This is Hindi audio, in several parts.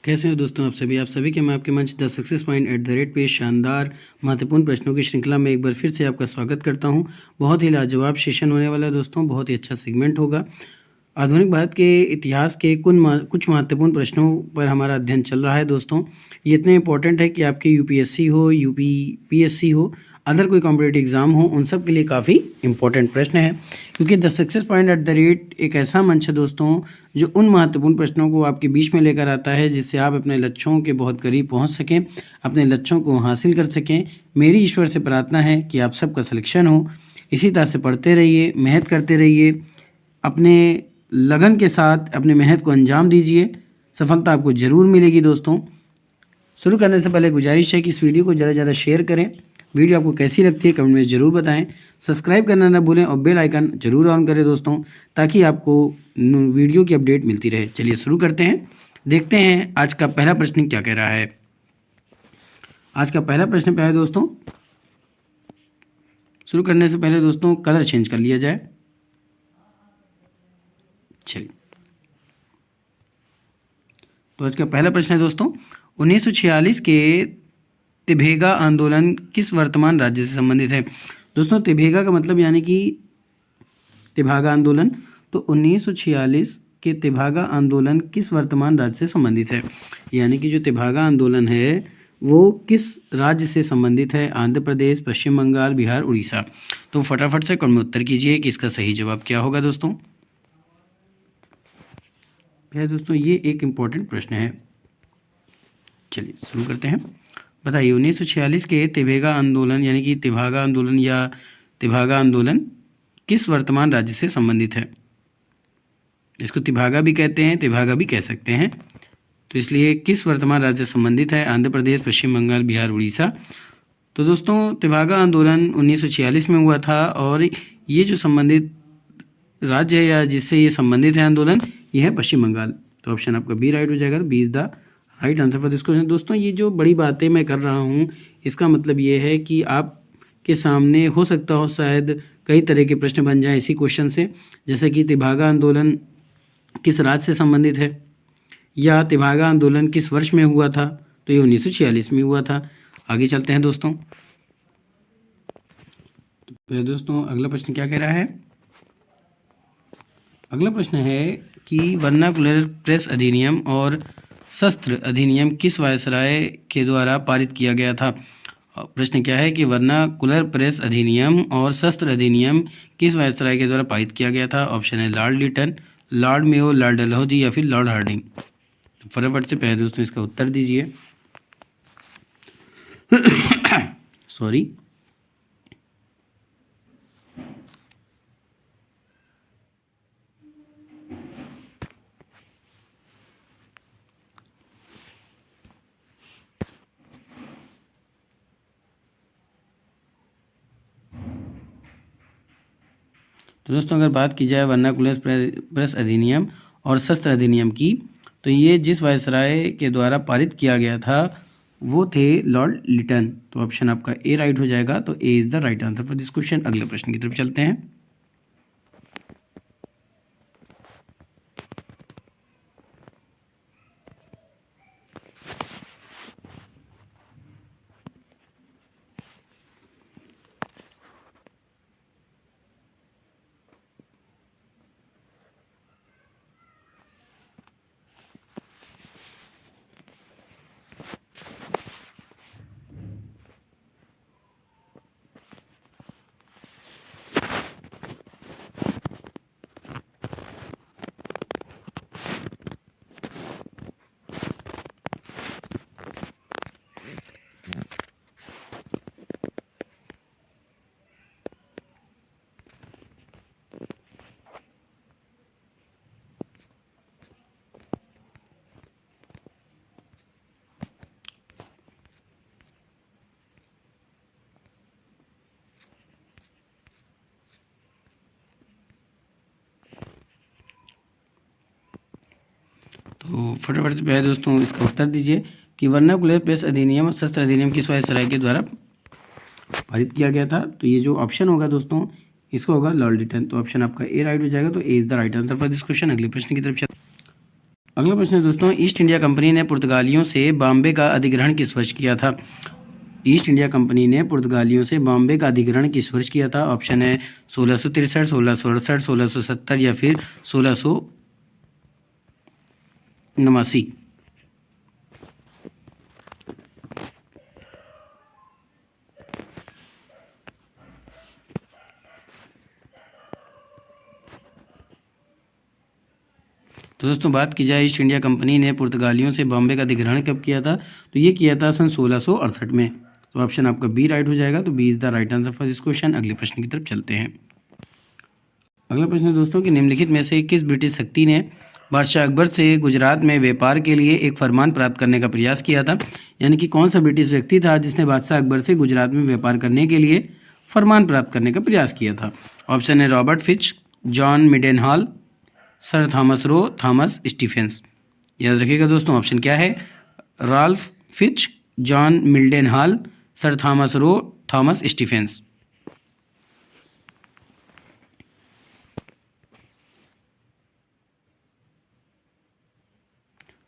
कैसे हो दोस्तों आप सभी के मैं आपके मंच द सक्सेस पॉइंट @ पे शानदार महत्वपूर्ण प्रश्नों की श्रृंखला में एक बार फिर से आपका स्वागत करता हूं। बहुत ही लाजवाब सेशन होने वाला है दोस्तों, बहुत ही अच्छा सेगमेंट होगा। आधुनिक भारत के इतिहास के कुछ महत्वपूर्ण प्रश्नों पर हमारा अध्ययन चल रहा है दोस्तों। ये इतने इंपॉर्टेंट है कि आपके यूपीएससी हो, यूपीपीएससी हो, अदर कोई कॉम्पिटिटिव एग्ज़ाम हो, उन सब के लिए काफ़ी इंपॉर्टेंट प्रश्न है। क्योंकि द सक्सेस पॉइंट @ एक ऐसा मंच है दोस्तों, जो उन महत्वपूर्ण प्रश्नों को आपके बीच में लेकर आता है, जिससे आप अपने लक्ष्यों के बहुत करीब पहुंच सकें, अपने लक्ष्यों को हासिल कर सकें। मेरी ईश्वर से प्रार्थना है कि आप सबका सिलेक्शन हो। इसी तरह से पढ़ते रहिए, मेहनत करते रहिए, अपने लगन के साथ अपनी मेहनत को अंजाम दीजिए, सफलता आपको ज़रूर मिलेगी दोस्तों। शुरू करने से पहले गुजारिश है कि इस वीडियो को ज़्यादा से ज़्यादा शेयर करें। वीडियो आपको कैसी लगती है कमेंट में ज़रूर बताएं। सब्सक्राइब करना ना भूलें और बेल आइकन ज़रूर ऑन करें दोस्तों, ताकि आपको वीडियो की अपडेट मिलती रहे। चलिए शुरू करते हैं, देखते हैं आज का पहला प्रश्न क्या कह रहा है। आज का पहला प्रश्न क्या है दोस्तों। शुरू करने से पहले दोस्तों कलर चेंज कर लिया जाए। चलिए, तो आज का पहला प्रश्न है दोस्तों, 1946 के तिभेगा आंदोलन किस वर्तमान राज्य से संबंधित है। दोस्तों तिभेगा का मतलब यानी कि तिभागा आंदोलन। तो 1946 के तिभागा आंदोलन किस वर्तमान राज्य से संबंधित है, यानी कि जो तिभागा आंदोलन है वो किस राज्य से संबंधित है। आंध्र प्रदेश, पश्चिम बंगाल, बिहार, उड़ीसा। तो फटाफट से कमेंट में उत्तर कीजिए कि इसका सही जवाब क्या होगा दोस्तों। दोस्तों ये एक इम्पोर्टेंट प्रश्न है। चलिए शुरू करते हैं। बताइए 1946 के तिभेगा आंदोलन यानी कि तिभागा आंदोलन या तिभागा आंदोलन किस वर्तमान राज्य से संबंधित है। इसको तिभागा भी कहते हैं, तिभागा भी कह सकते हैं। तो इसलिए किस वर्तमान राज्य से संबंधित है। आंध्र प्रदेश, पश्चिम बंगाल, बिहार, उड़ीसा। तो दोस्तों तिभागा आंदोलन 1946 में हुआ था, और ये जो संबंधित राज्य है या जिससे ये संबंधित है आंदोलन, ये है पश्चिम बंगाल। तो ऑप्शन आपका बी राइट हो जाएगा। B is the right answer for this question. दोस्तों ये जो बड़ी बातें मैं कर रहा हूँ, इसका मतलब ये है कि आपके सामने हो सकता हो शायद कई तरह के प्रश्न बन जाएं इसी क्वेश्चन से, जैसे कि तिभागा आंदोलन किस राज्य से संबंधित है, या तिभागा आंदोलन किस वर्ष में हुआ था। तो ये 1946 में हुआ था। आगे चलते हैं दोस्तों। तो दोस्तों अगला प्रश्न क्या कह रहा है। अगला प्रश्न है कि वर्नाकुलर प्रेस अधिनियम और शस्त्र अधिनियम किस वायसराय के द्वारा पारित किया गया था। प्रश्न क्या है कि वर्नाकुलर प्रेस अधिनियम और शस्त्र अधिनियम किस वायसराय के द्वारा पारित किया गया था। ऑप्शन है Lord Lytton, Lord Mayo, Lord Dalhousie या फिर लॉर्ड हार्डिंग। फटाफट से पहले दोस्तों इसका उत्तर दीजिए। सॉरी। तो दोस्तों अगर बात की जाए वर्नाकुलर प्रेस अधिनियम और शस्त्र अधिनियम की, तो ये जिस वायसराय के द्वारा पारित किया गया था वो थे लॉर्ड लिटन। तो ऑप्शन आपका ए राइट हो जाएगा। तो A is the right answer for this question. अगले प्रश्न की तरफ चलते हैं। तो फटाफट से पहले दोस्तों इसका उत्तर दीजिए कि वर्नाकुलर प्रेस अधिनियम और शस्त्र अधिनियम किस वायसराय के द्वारा पारित किया गया था। तो ये जो ऑप्शन होगा दोस्तों, इसका होगा लॉर्ड लिटन। तो ऑप्शन आपका ए राइट हो जाएगा। तो A is the right answer for this question. अगले प्रश्न की तरफ अगला प्रश्न है दोस्तों, ईस्ट इंडिया कंपनी ने पुर्तगालियों से बॉम्बे का अधिग्रहण किस वर्ष किया था? ईस्ट इंडिया कंपनी ने पुर्तगालियों से बॉम्बे का अधिग्रहण किस वर्ष किया था? ऑप्शन है 1663, 1668, 1670 या फिर 1689। तो दोस्तों बात की जाए ईस्ट इंडिया कंपनी ने पुर्तगालियों से बॉम्बे का अधिग्रहण कब किया था, तो ये किया था सन 1668 में। तो ऑप्शन आपका बी राइट हो जाएगा। तो B is the right answer for this question. अगले प्रश्न की तरफ चलते हैं। अगला प्रश्न है दोस्तों कि निम्नलिखित में से किस ब्रिटिश शक्ति ने बादशाह अकबर से गुजरात में व्यापार के लिए एक फरमान प्राप्त करने का प्रयास किया था? यानी कि कौन सा ब्रिटिश व्यक्ति था जिसने बादशाह अकबर से गुजरात में व्यापार करने के लिए फरमान प्राप्त करने का प्रयास किया था? ऑप्शन है Robert Fitch, John Mildenhall, sir Thomas Roe, Thomas Stephens. याद रखिएगा दोस्तों, ऑप्शन क्या है? Ralph Fitch, John Mildenhall, sir Thomas Roe, Thomas Stephens.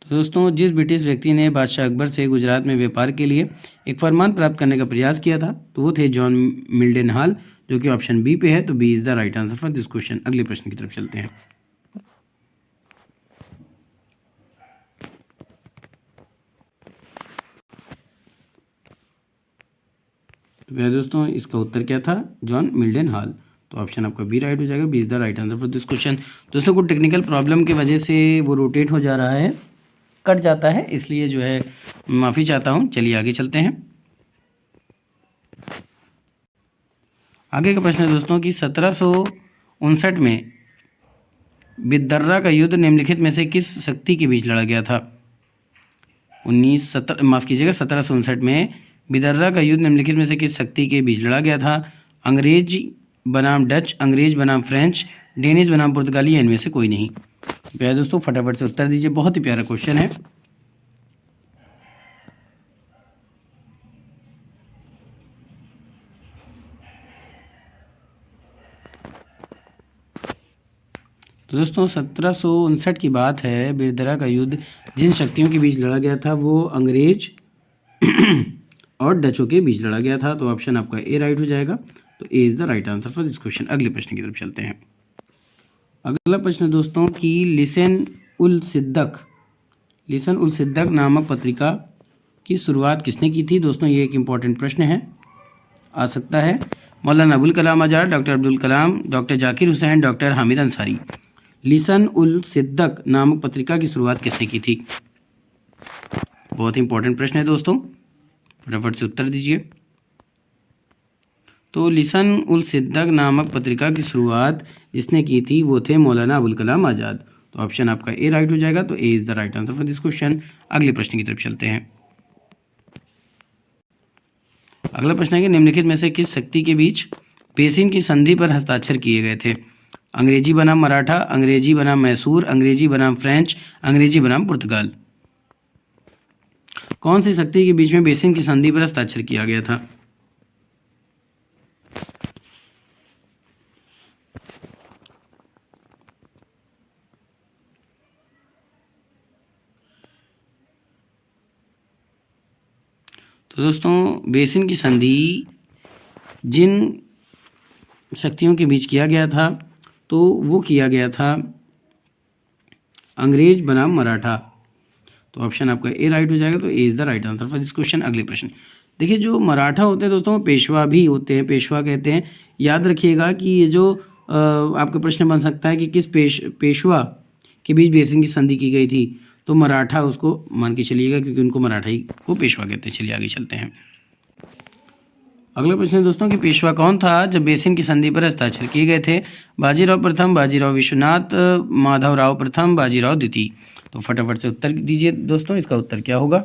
तो दोस्तों जिस ब्रिटिश व्यक्ति ने बादशाह अकबर से गुजरात में व्यापार के लिए एक फरमान प्राप्त करने का प्रयास किया था तो वो थे जॉन मिल्डेनहॉल, जो कि ऑप्शन बी पे है। तो B is the right answer for this question. अगले प्रश्न की तरफ चलते हैं। तो दोस्तों इसका उत्तर क्या था? John Mildenhall. तो ऑप्शन आपका बी राइट हो जाएगा। B is the right answer for this question. दोस्तों कुछ टेक्निकल प्रॉब्लम की वजह से वो रोटेट हो जा रहा है, कट जाता है, इसलिए जो है माफ़ी चाहता हूँ। चलिए आगे चलते हैं। आगे का प्रश्न है दोस्तों कि 1759 में बिदर्रा का युद्ध निम्नलिखित में से किस शक्ति के बीच लड़ा गया था? 1759 में बिदर्रा का युद्ध निम्नलिखित में से किस शक्ति के बीच लड़ा गया था? अंग्रेज बनाम डच, अंग्रेज बनाम फ्रेंच, डेनिश बनाम पुर्तगाली, इनमें से कोई नहीं। प्यारे दोस्तों फटाफट से उत्तर दीजिए, बहुत ही प्यारा क्वेश्चन है। तो दोस्तों 1759 की बात है। बिदर्रा का युद्ध जिन शक्तियों के बीच लड़ा गया था वो अंग्रेज और डचों के बीच लड़ा गया था। तो ऑप्शन आपका ए राइट हो जाएगा। तो A is the right answer for this question. अगले प्रश्न की तरफ चलते हैं। अगला प्रश्न दोस्तों कि लिसन उल सिद्दक नामक पत्रिका की शुरुआत किसने की थी? दोस्तों ये एक इम्पॉर्टेंट प्रश्न है, आ सकता है। Maulana Abul Kalam Azad, doctor Abdul Kalam, doctor Zakir Hussain, doctor Hamid Ansari. Lisan ul Sidq नामक पत्रिका की शुरुआत किसने की थी? बहुत इंपॉर्टेंट प्रश्न है दोस्तों, फटाफट से उत्तर दीजिए। तो लिसन उल सिद्दक नामक पत्रिका की शुरुआत जिसने की थी वो थे मौलाना अबुल कलाम आज़ाद। तो ऑप्शन आपका ए राइट हो जाएगा। तो A is the right answer for this question. अगले प्रश्न की तरफ चलते हैं। अगला प्रश्न है कि निम्नलिखित में से किस शक्ति के बीच बेसिन की संधि पर हस्ताक्षर किए गए थे? अंग्रेजी बनाम मराठा, अंग्रेजी बनाम मैसूर, अंग्रेजी बनाम फ्रेंच, अंग्रेजी बनाम पुर्तगाल। कौन सी शक्ति के बीच में बेसिन की संधि पर हस्ताक्षर किया गया था? तो दोस्तों बेसिन की संधि जिन शक्तियों के बीच किया गया था तो वो किया गया था अंग्रेज बनाम मराठा। तो ऑप्शन आपका ए राइट हो जाएगा। तो A is the right answer for this question. अगले प्रश्न देखिए, जो मराठा होते हैं दोस्तों पेशवा भी होते हैं, पेशवा कहते हैं। याद रखिएगा कि ये जो आपका प्रश्न बन सकता है कि किस पेशवा के बीच बेसिन की संधि की गई थी, तो मराठा उसको मान के चलिएगा क्योंकि उनको मराठाई को पेशवा कहते हैं। चलिए आगे चलते हैं। अगला प्रश्न है दोस्तों कि पेशवा कौन था जब बेसिन की संधि पर हस्ताक्षर किए गए थे? बाजीराव प्रथम, बाजीराव विश्वनाथ, माधवराव प्रथम, बाजीराव द्वितीय। तो फटाफट से उत्तर दीजिए दोस्तों, इसका उत्तर क्या होगा?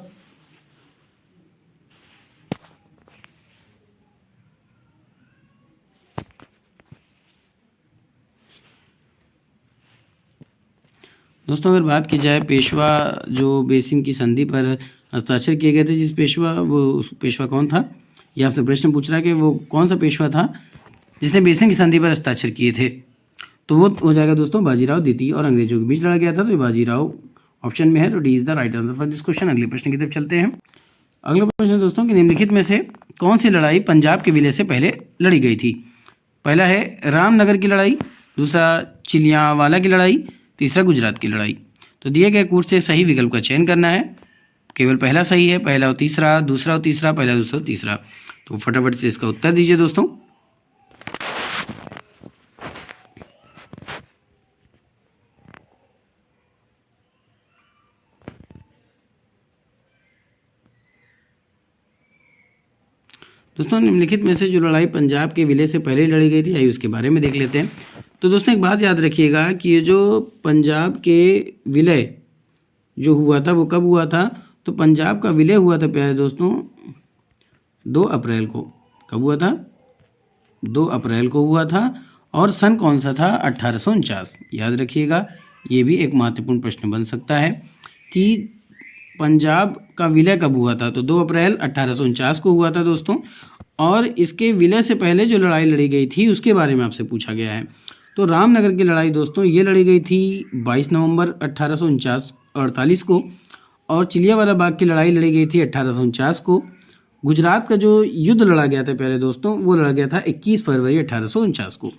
दोस्तों अगर बात की जाए पेशवा जो बेसिन की संधि पर हस्ताक्षर किए गए थे, जिस पेशवा वो उस पेशवा कौन था, ये आपसे प्रश्न पूछ रहा है कि वो कौन सा पेशवा था जिसने बेसिन की संधि पर हस्ताक्षर किए थे। तो वो हो जाएगा दोस्तों बाजीराव द्वितीय। और अंग्रेजों के बीच लड़ा गया था तो बाजीराव ऑप्शन में है, तो D is the right answer for this question. अगले प्रश्न की तरफ चलते हैं। अगला प्रश्न है दोस्तों कि निम्नलिखित में से कौन सी लड़ाई पंजाब के विलय से पहले लड़ी गई थी? पहला है रामनगर की लड़ाई, दूसरा चिलियांवाला की लड़ाई, तीसरा गुजरात की लड़ाई। तो दिए गए कोर्स से सही विकल्प का चयन करना है। केवल पहला सही है, पहला और तीसरा, दूसरा और तीसरा, पहला दूसरा और तीसरा। तो फटाफट से इसका उत्तर दीजिए दोस्तों। दोस्तों निम्नलिखित में से जो लड़ाई पंजाब के विलय से पहले लड़ी गई थी, आइए उसके बारे में देख लेते हैं। तो दोस्तों एक बात याद रखिएगा कि ये जो पंजाब के विलय जो हुआ था वो कब हुआ था? तो पंजाब का विलय हुआ था प्यारे दोस्तों 2 अप्रैल को। कब हुआ था? 2 अप्रैल को हुआ था। और सन कौन सा था? 1849। याद रखिएगा, ये भी एक महत्वपूर्ण प्रश्न बन सकता है कि पंजाब का विलय कब हुआ था? तो 2 अप्रैल 1849 को हुआ था दोस्तों। और इसके विलय से पहले जो लड़ाई लड़ी गई थी उसके बारे में आपसे पूछा गया है। तो रामनगर की लड़ाई दोस्तों ये लड़ी गई थी 22 नवंबर 1848 को। और चिलियांवाला बाग की लड़ाई लड़ी गई थी 1849 को। गुजरात का जो युद्ध लड़ा गया था प्यारे दोस्तों वो लड़ा गया था 21 फरवरी 1849 को।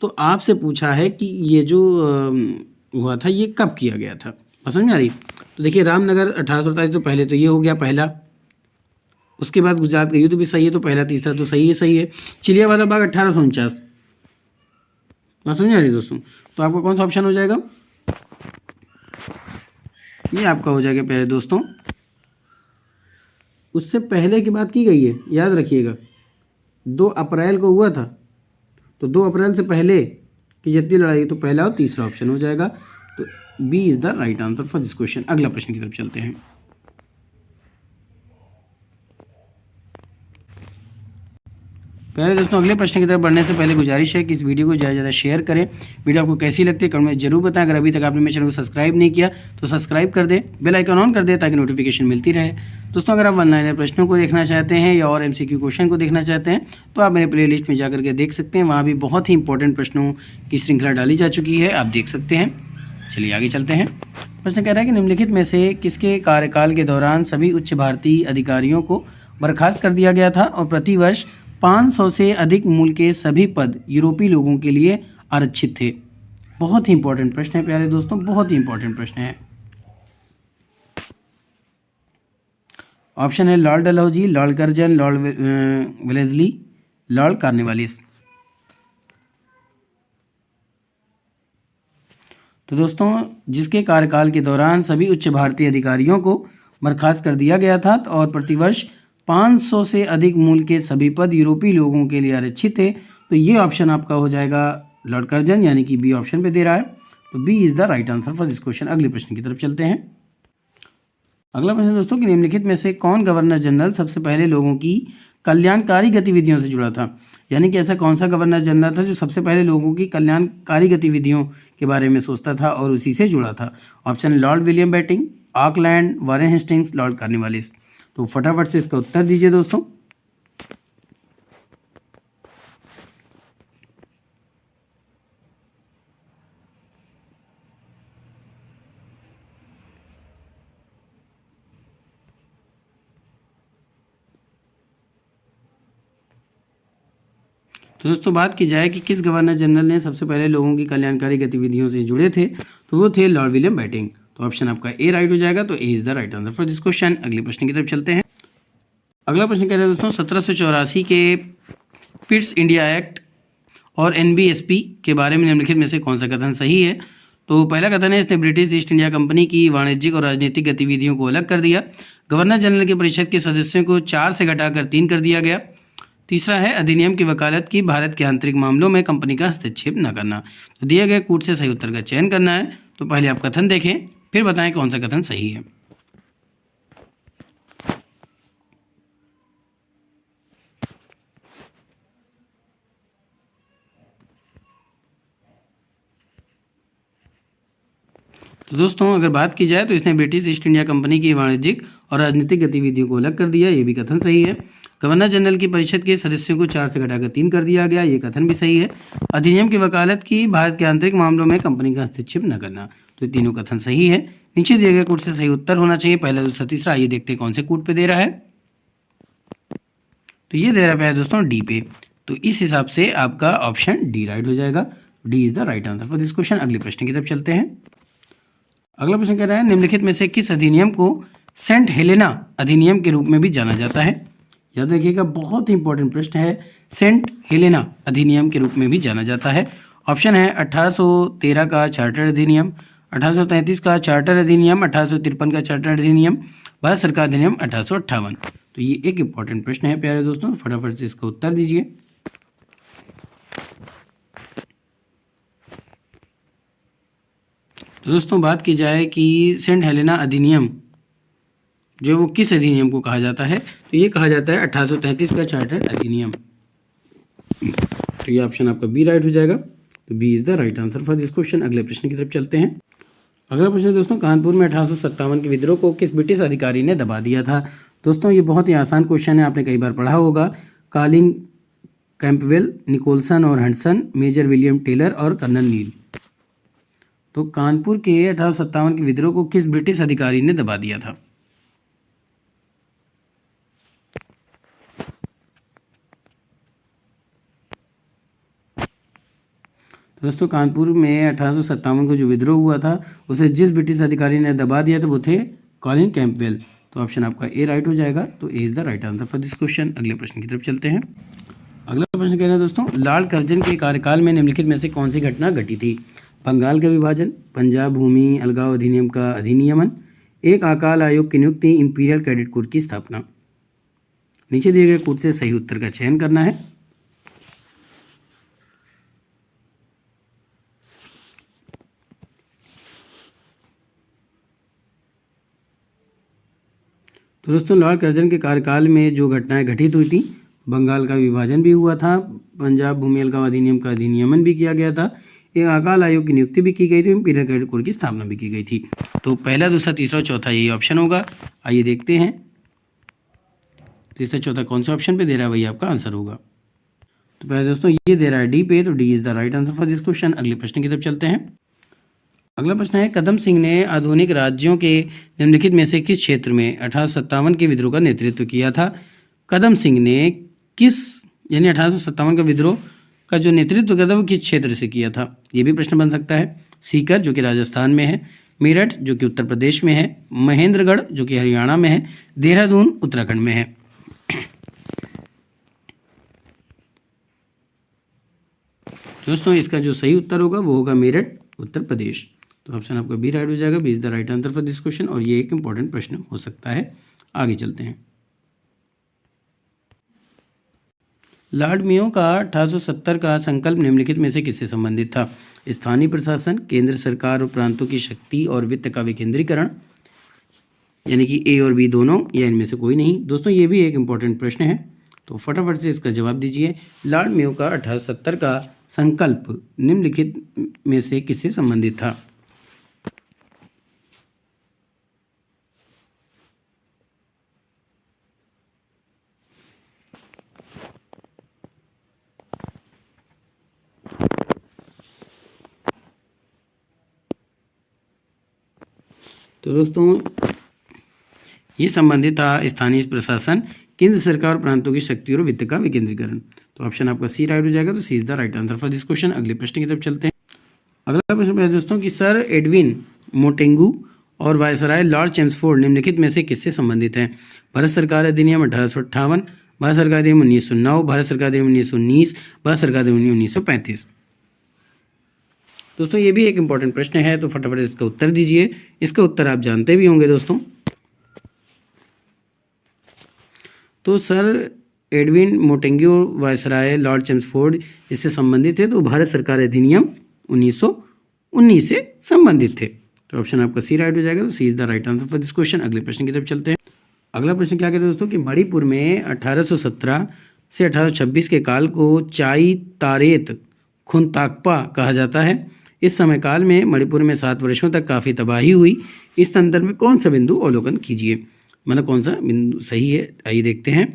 तो आपसे पूछा है कि ये जो हुआ था ये कब किया गया था? समझ में आ रही? तो देखिए रामनगर 1848 तो पहले तो ये हो गया पहला। उसके बाद गुजरात का युद्ध भी सही है, तो पहला तीसरा तो सही है। चिलियांवाला बाग 1849। बात समझ आ रही दोस्तों? तो आपका कौन सा ऑप्शन हो जाएगा? ये आपका हो जाएगा प्यारे दोस्तों, उससे पहले की बात की गई है, याद रखिएगा। 2 अप्रैल को हुआ था, तो 2 अप्रैल से पहले की जितनी लड़ाई तो पहला और तीसरा ऑप्शन हो जाएगा। तो B is the right answer for this question. अगला प्रश्न की तरफ चलते हैं। पहले दोस्तों अगले प्रश्न की तरफ बढ़ने से पहले गुजारिश है कि इस वीडियो को ज़्यादा से ज़्यादा शेयर करें। वीडियो आपको कैसी लगती है कमेंट में जरूर बताएं। अगर अभी तक आपने मेरे चैनल को सब्सक्राइब नहीं किया तो सब्सक्राइब कर दें, बेल आइकन ऑन कर दें ताकि नोटिफिकेशन मिलती रहे। दोस्तों अगर आप ऑनलाइन प्रश्नों को देखना चाहते हैं या और MCQ क्वेश्चन को देखना चाहते हैं तो आप मेरे प्लेलिस्ट में जाकर के देख सकते हैं। वहाँ भी बहुत ही इंपॉर्टेंट प्रश्नों की श्रृंखला डाली जा चुकी है, आप देख सकते हैं। चलिए आगे चलते हैं। प्रश्न कह रहा है कि निम्नलिखित में से किसके कार्यकाल के दौरान सभी उच्च भारतीय अधिकारियों को बर्खास्त कर दिया गया था और प्रतिवर्ष 500 से अधिक मूल्य के सभी पद यूरोपीय लोगों के लिए आरक्षित थे? बहुत ही इंपॉर्टेंट प्रश्न है प्यारे दोस्तों, बहुत ही इंपॉर्टेंट प्रश्न है। ऑप्शन है Lord Dalhousie, Lord Curzon, Lord Wellesley, Lord Cornwallis. तो दोस्तों जिसके कार्यकाल के दौरान सभी उच्च भारतीय अधिकारियों को बर्खास्त कर दिया गया था और प्रतिवर्ष 500 से अधिक मूल्य के सभी पद यूरोपीय लोगों के लिए आरक्षित थे, तो ये ऑप्शन आपका हो जाएगा लॉर्ड कर्जन, यानी कि बी ऑप्शन पे दे रहा है। तो B is the right answer for this question. अगले प्रश्न की तरफ चलते हैं। अगला प्रश्न दोस्तों कि निम्नलिखित में से कौन गवर्नर जनरल सबसे पहले लोगों की कल्याणकारी गतिविधियों से जुड़ा था? यानी कि ऐसा कौन सा गवर्नर जनरल था जो सबसे पहले लोगों की कल्याणकारी गतिविधियों के बारे में सोचता था और उसी से जुड़ा था? Option Lord William Bentinck, Auckland, Warren Hastings, Lord Cornwallis. तो फटाफट से इसका उत्तर दीजिए दोस्तों। तो दोस्तों बात की जाए कि किस गवर्नर जनरल ने सबसे पहले लोगों की कल्याणकारी गतिविधियों से जुड़े थे, तो वो थे लॉर्ड विलियम बेटिंग। तो ऑप्शन आपका ए राइट हो जाएगा। तो A is the right answer for this question. अगले प्रश्न की तरफ चलते हैं। अगला प्रश्न कह रहे हैं दोस्तों 1784 के पिट्स इंडिया एक्ट और NBSP के बारे में निम्नलिखित में से कौन सा कथन सही है? तो पहला कथन है इसने ब्रिटिश ईस्ट इंडिया कंपनी की वाणिज्यिक और राजनीतिक गतिविधियों को अलग कर दिया। गवर्नर जनरल के परिषद के सदस्यों को 4 से घटाकर 3 कर दिया गया। तीसरा है अधिनियम की वकालत की भारत के आंतरिक मामलों में कंपनी का हस्तक्षेप न करना। तो दिए गए कूट से सही उत्तर का चयन करना है। तो पहले आप कथन देखें फिर बताएं कौन सा कथन सही है। तो दोस्तों अगर बात की जाए तो इसने ब्रिटिश ईस्ट इंडिया कंपनी की वाणिज्यिक और राजनीतिक गतिविधियों को अलग कर दिया, ये भी कथन सही है। गवर्नर जनरल की परिषद के सदस्यों को 4 से घटाकर 3 कर दिया गया, ये कथन भी सही है। अधिनियम की वकालत की भारत के आंतरिक मामलों में कंपनी का हस्तक्षेप न करना, तो ये तीनों कथन सही है। नीचे दिए गए कोड से सही उत्तर होना चाहिए, पहला, दूसरा, तीसरा। आइए देखते हैं कौन से कोड पे दे रहा है। तो ये दे रहा है दोस्तों डी पे, तो इस हिसाब से आपका ऑप्शन डी राइट हो जाएगा। D is the right answer for this question. अगले प्रश्न की तरफ चलते हैं। अगला प्रश्न कह रहा है निम्नलिखित में से किस अधिनियम को सेंट हेलेना अधिनियम के रूप में भी जाना जाता है। याद रखिएगा, बहुत ही इंपॉर्टेंट प्रश्न है। सेंट हेलेना अधिनियम के रूप में भी जाना जाता है। ऑप्शन है 1813 का चार्टर अधिनियम, 1833 का चार्टर अधिनियम, 1853 का चार्टर अधिनियम, भारत सरकार अधिनियम 1858। तो ये एक इंपॉर्टेंट प्रश्न है प्यारे दोस्तों, फटाफट से इसका उत्तर दीजिए। तो दोस्तों बात की जाए कि सेंट हेलेना अधिनियम जो वो किस अधिनियम को कहा जाता है, तो ये कहा जाता है 1833 का चार्टर अधिनियम। तो ये ऑप्शन आपका बी राइट हो जाएगा। तो B is the right answer for this question. अगले प्रश्न की तरफ चलते हैं। अगला प्रश्न दोस्तों, कानपुर में 1857 के विद्रोह को किस ब्रिटिश अधिकारी ने दबा दिया था। दोस्तों ये बहुत ही आसान क्वेश्चन है, आपने कई बार पढ़ा होगा। कॉलिन कैंपबेल, निकोलसन और हंटसन, मेजर विलियम टेलर और कर्नल नील। तो कानपुर के 1857 के विद्रोह को किस ब्रिटिश अधिकारी ने दबा दिया था। दोस्तों कानपुर में 1857 को जो विद्रोह हुआ था उसे जिस ब्रिटिश अधिकारी ने दबा दिया था वो थे कॉलिन कैंपबेल। तो ऑप्शन आपका ए राइट हो जाएगा। तो A is the right answer for this question. अगले प्रश्न की तरफ चलते हैं। अगला प्रश्न कह रहे हैं दोस्तों, लॉर्ड कर्जन के कार्यकाल में निम्नलिखित में से कौन सी घटना घटी थी। बंगाल का विभाजन, पंजाब भूमि अलगाव अधिनियम का अधिनियमन, एक अकाल आयोग की नियुक्ति, इंपीरियल कैडेट कोर की स्थापना। नीचे दिए गए कोड से सही उत्तर का चयन करना है। तो दोस्तों लॉर्ड कर्जन के कार्यकाल में जो घटनाएं घटित हुई थी, बंगाल का विभाजन भी हुआ था, पंजाब भूमि अलगाव अधिनियम का अधिनियमन भी किया गया था, एक अकाल आयोग की नियुक्ति भी की गई थी, इंपीरियल कैडेट कोर की स्थापना भी की गई थी। तो पहला, दूसरा, तीसरा, चौथा यही ऑप्शन होगा। आइए देखते हैं तीसरा चौथा कौन सा ऑप्शन पे दे रहा है, वही आपका आंसर होगा। तो पहले दोस्तों ये दे रहा है डी पे, तो D is the right answer for this question. अगले प्रश्न की तरफ चलते हैं। अगला प्रश्न है, कदम सिंह ने आधुनिक राज्यों के निम्नलिखित में से किस क्षेत्र में 1857 के विद्रोह का नेतृत्व किया था। कदम सिंह ने किस, यानी 1857 का विद्रोह का जो नेतृत्व किया था वो किस क्षेत्र से किया था, ये भी प्रश्न बन सकता है। सीकर जो कि राजस्थान में है, मेरठ जो कि उत्तर प्रदेश में है, महेंद्रगढ़ जो कि हरियाणा में है, देहरादून उत्तराखंड में है। दोस्तों इसका जो सही उत्तर होगा वो होगा मेरठ उत्तर प्रदेश। तो ऑप्शन आपका बी राइट हो जाएगा। B is the right answer for this question, और ये एक इंपॉर्टेंट प्रश्न हो सकता है। आगे चलते हैं। लॉर्ड मेयो का 1870 का संकल्प निम्नलिखित में से किससे संबंधित था। स्थानीय प्रशासन, केंद्र सरकार और प्रांतों की शक्ति और वित्त का विकेंद्रीकरण, यानी कि ए और बी दोनों, या इनमें से कोई नहीं। दोस्तों ये भी एक इंपॉर्टेंट प्रश्न है, तो फटाफट से इसका जवाब दीजिए। लॉर्ड मेयो का 1870 का संकल्प निम्नलिखित में से किससे संबंधित था। तो दोस्तों ये संबंधित था स्थानीय प्रशासन, केंद्र सरकार और प्रांतों की शक्ति और वित्त का विकेंद्रीकरण। तो ऑप्शन आपका सी राइट हो जाएगा। तो C is the right answer for this question. अगले प्रश्न की तरफ चलते हैं। अगला प्रश्न है दोस्तों कि सर एडविन मोटेंगू और वायसराय लॉर्ड चेम्सफोर्ड निम्नलिखित में से किससे संबंधित हैं। भारत सरकार अधिनियम 1858, भारत सरकार अधिनियम 1909, भारत सरकार अधिनियम 1919, भारत सरकार अधिनियम 1935। दोस्तों ये भी एक इंपॉर्टेंट प्रश्न है, तो फटाफट इसका उत्तर दीजिए। इसका उत्तर आप जानते भी होंगे दोस्तों। तो sir Edwin Montagu viceroy lord Chelmsford इससे संबंधित है, तो भारत सरकार अधिनियम 1919 से संबंधित थे। तो ऑप्शन आपका सी राइट हो जाएगा। तो C is the right answer for this question. अगले प्रश्न की तरफ चलते हैं। अगला प्रश्न क्या कहते हैं दोस्तों कि मणिपुर में 1817 से 1826 के काल को चाई तारेत खुनताकपा कहा जाता है। इस समय काल में मणिपुर में 7 वर्षों तक काफ़ी तबाही हुई। इस संदर्भ में कौन सा बिंदु अवलोकन कीजिए, मतलब कौन सा बिंदु सही है, आइए देखते हैं।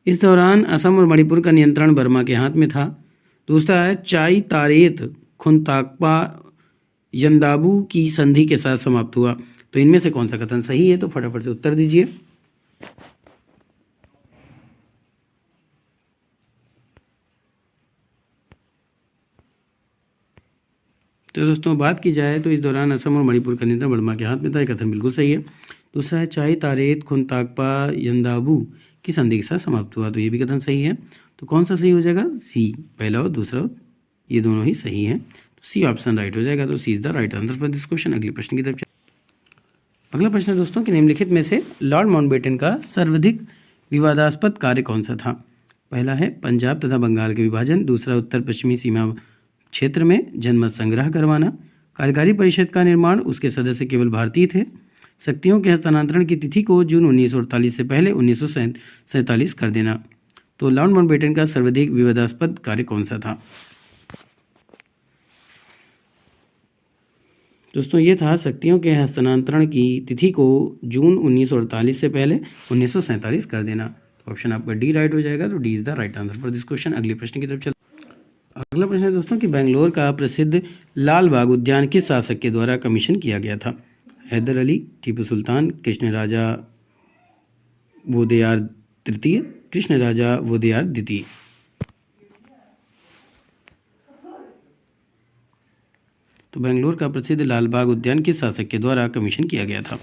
इस दौरान असम और मणिपुर का नियंत्रण बर्मा के हाथ में था। दूसरा है चाई तारेत खुनताकपा यंदाबू की संधि के साथ समाप्त हुआ। तो इनमें से कौन सा कथन सही है? तो फटाफट से उत्तर दीजिए। तो दोस्तों बात की जाए तो इस दौरान असम और मणिपुर का नियंत्रण वर्मा के हाथ में था। यह कथन बिल्कुल सही है। दूसरा है चाई तारेत खुनताकपा यंदाबू की संधि के साथ समाप्त हुआ। तो ये भी कथन सही है। तो कौन सा सही हो जाएगा? सी, पहला और दूसरा ये दोनों ही सही हैं। तो सी ऑप्शन राइट हो जाएगा। तो C is the right answer for this question. अगले प्रश्न की तरफ। अगला प्रश्न है दोस्तों कि निम्नलिखित में से लॉर्ड माउंटबेटन का सर्वाधिक विवादास्पद कार्य कौन सा था? पहला है पंजाब तथा बंगाल के विभाजन, दूसरा उत्तर पश्चिमी सीमा क्षेत्र में जनमत संग्रह करवाना, कार्यकारी परिषद का निर्माण, उसके सदस्य केवल भारतीय थे, शक्तियों के हस्तांतरण की तिथि को जून 1948 से पहले 1947 कर देना। तो लॉर्ड माउंटबेटन का सर्वाधिक विवादास्पद कार्य कौन सा था? दोस्तों ये था शक्तियों के हस्तांतरण की तिथि को जून 1948 से पहले 1947 कर देना। तो ऑप्शन आपका डी राइट हो जाएगा। तो D is the right answer for this question. अगले प्रश्न की तरफ चलते। अगला प्रश्न है दोस्तों कि बेंगलोर का प्रसिद्ध लाल बाग उद्यान किस शासक के द्वारा कमीशन किया गया था? हैदर अली, टीपू सुल्तान, कृष्णराजा वोदेयार तृतीय, कृष्णराजा वोदेयार द्वितीय। तो बेंगलोर का प्रसिद्ध लाल बाग उद्यान किस शासक के द्वारा कमीशन किया गया था?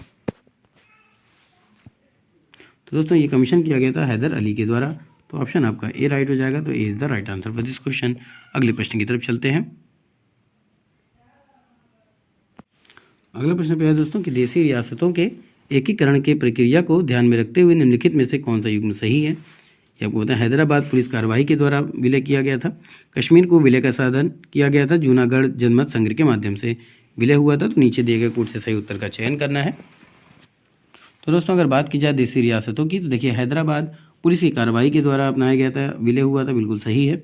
तो दोस्तों ये कमीशन किया गया था हैदर अली के द्वारा। तो ऑप्शन आपका ए राइट हो जाएगा। तो A is the right answer for this question. अगले प्रश्न की तरफ चलते हैं। अगला प्रश्न है दोस्तों कि देशी रियासतों के एकीकरण के प्रक्रिया को ध्यान में रखते हुए निम्नलिखित में से कौन सा युग्म सही है? ये आपको पता है हैदराबाद पुलिस कार्रवाई के द्वारा विलय किया गया था, कश्मीर को विलय का साधन किया गया था, जूनागढ़ जनमत संग्रह के माध्यम से विलय हुआ था। तो नीचे दिए गए कोड से सही उत्तर का चयन करना है। तो दोस्तों अगर बात की जाए देशी रियासतों की तो देखिए हैदराबाद पुलिस की कार्रवाई के द्वारा अपनाया गया था, विलय हुआ था, बिल्कुल सही है।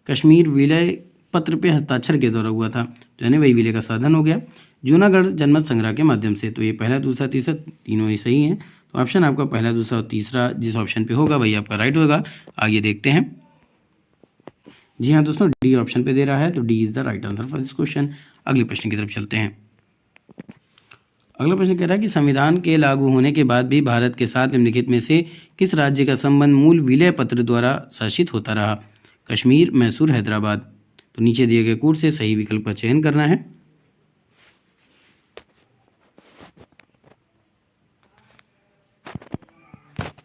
कश्मीर विलय पत्र पे हस्ताक्षर के द्वारा हुआ था, तो यानी वही विलय का साधन हो गया। जूनागढ़ जनमत संग्रह के माध्यम से, तो ये पहला दूसरा तीसरा तीनों ही सही हैं। तो ऑप्शन आपका पहला दूसरा और तीसरा जिस ऑप्शन पे होगा वही आपका राइट होगा। आगे देखते हैं। जी हाँ दोस्तों, डी ऑप्शन पे दे रहा है। तो D is the right answer for this question. अगले प्रश्न की तरफ चलते हैं। अगला प्रश्न कह रहा है कि संविधान के लागू होने के बाद भी भारत के साथ निम्नलिखित में से किस राज्य का संबंध मूल विलय पत्र द्वारा शासित होता रहा? कश्मीर, मैसूर, हैदराबाद। तो नीचे दिए गए कोड से सही विकल्प का चयन करना है।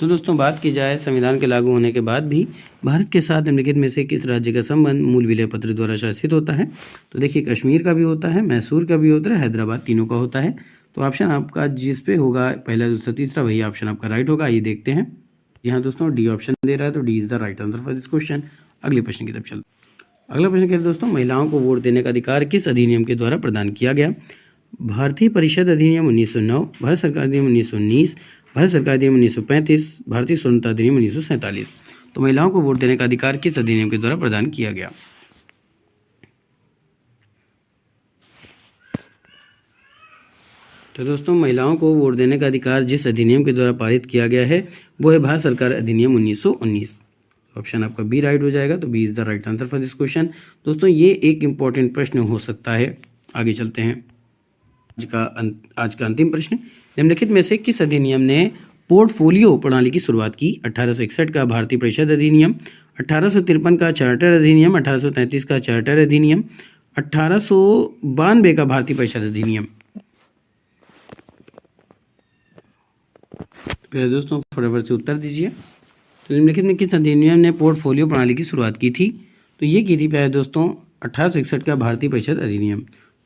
तो दोस्तों बात की जाए संविधान के लागू होने के बाद भी भारत के साथ निम्नलिखित में से किस राज्य का संबंध मूल विलय पत्र द्वारा शासित होता है? तो देखिए कश्मीर का भी होता है, मैसूर का भी होता है, हैदराबाद, तीनों का होता है। तो ऑप्शन आपका जिस पे होगा पहला दूसरा तीसरा वही ऑप्शन आपका राइट होगा। ये देखते हैं। यहाँ दोस्तों डी ऑप्शन दे रहा है। तो D is the right answer for this question. अगले प्रश्न की तरफ चलते। अगला प्रश्न कहते हैं दोस्तों महिलाओं को वोट देने का अधिकार किस अधिनियम के द्वारा प्रदान किया गया? भारतीय परिषद अधिनियम 1909, भारत सरकार अधिनियम 1919, भारत सरकार अधिनियम 1935, भारतीय स्वतंत्रता अधिनियम 1947। तो महिलाओं को वोट देने का अधिकार किस अधिनियम के द्वारा प्रदान किया गया? तो दोस्तों महिलाओं को वोट देने का अधिकार जिस अधिनियम के द्वारा पारित किया गया है वो है भारत सरकार अधिनियम 1919। ऑप्शन आपका बी राइट हो जाएगा। तो B is the right answer for this question. दोस्तों ये एक इम्पॉर्टेंट प्रश्न हो सकता है। आगे चलते हैं। आज का अंतिम प्रश्न, निम्नलिखित में से किस अधिनियम ने पोर्टफोलियो प्रणाली की शुरुआत की? 1861 का भारतीय परिषद अधिनियम, 1853 का चार्टर अधिनियम, 1833 का चार्टर अधिनियम, 1892 का भारतीय परिषद अधिनियम। दोस्तों फटाफट से उत्तर दीजिए। तो निम्नलिखित में किस अधिनियम ने पोर्टफोलियो प्रणाली की शुरुआत की थी? तो ये की थी प्यारे दोस्तों 1861 का भारतीय परिषद अधिनियम।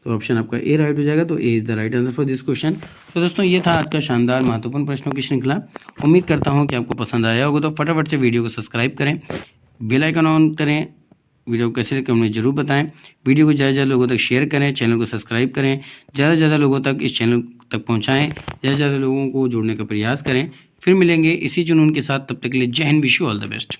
तो ऑप्शन आपका ए राइट हो जाएगा। तो A is the right answer for this question. तो दोस्तों ये था आज का शानदार महत्वपूर्ण प्रश्नों की श्रृंखला। उम्मीद करता हूँ कि आपको पसंद आया होगा। तो फटाफट से वीडियो को सब्सक्राइब करें, बेल आइकन ऑन करें। वीडियो को कैसे लगे हमें ज़रूर बताएं। वीडियो को ज़्यादा से ज़्यादा लोगों तक शेयर करें, चैनल को सब्सक्राइब करें, ज़्यादा से ज़्यादा लोगों तक इस चैनल तक पहुँचाएँ, ज़्यादा से ज़्यादा लोगों को जोड़ने का प्रयास करें। फिर मिलेंगे इसी जुनून के साथ। तब तक के लिए जय Hind, wish you all the best.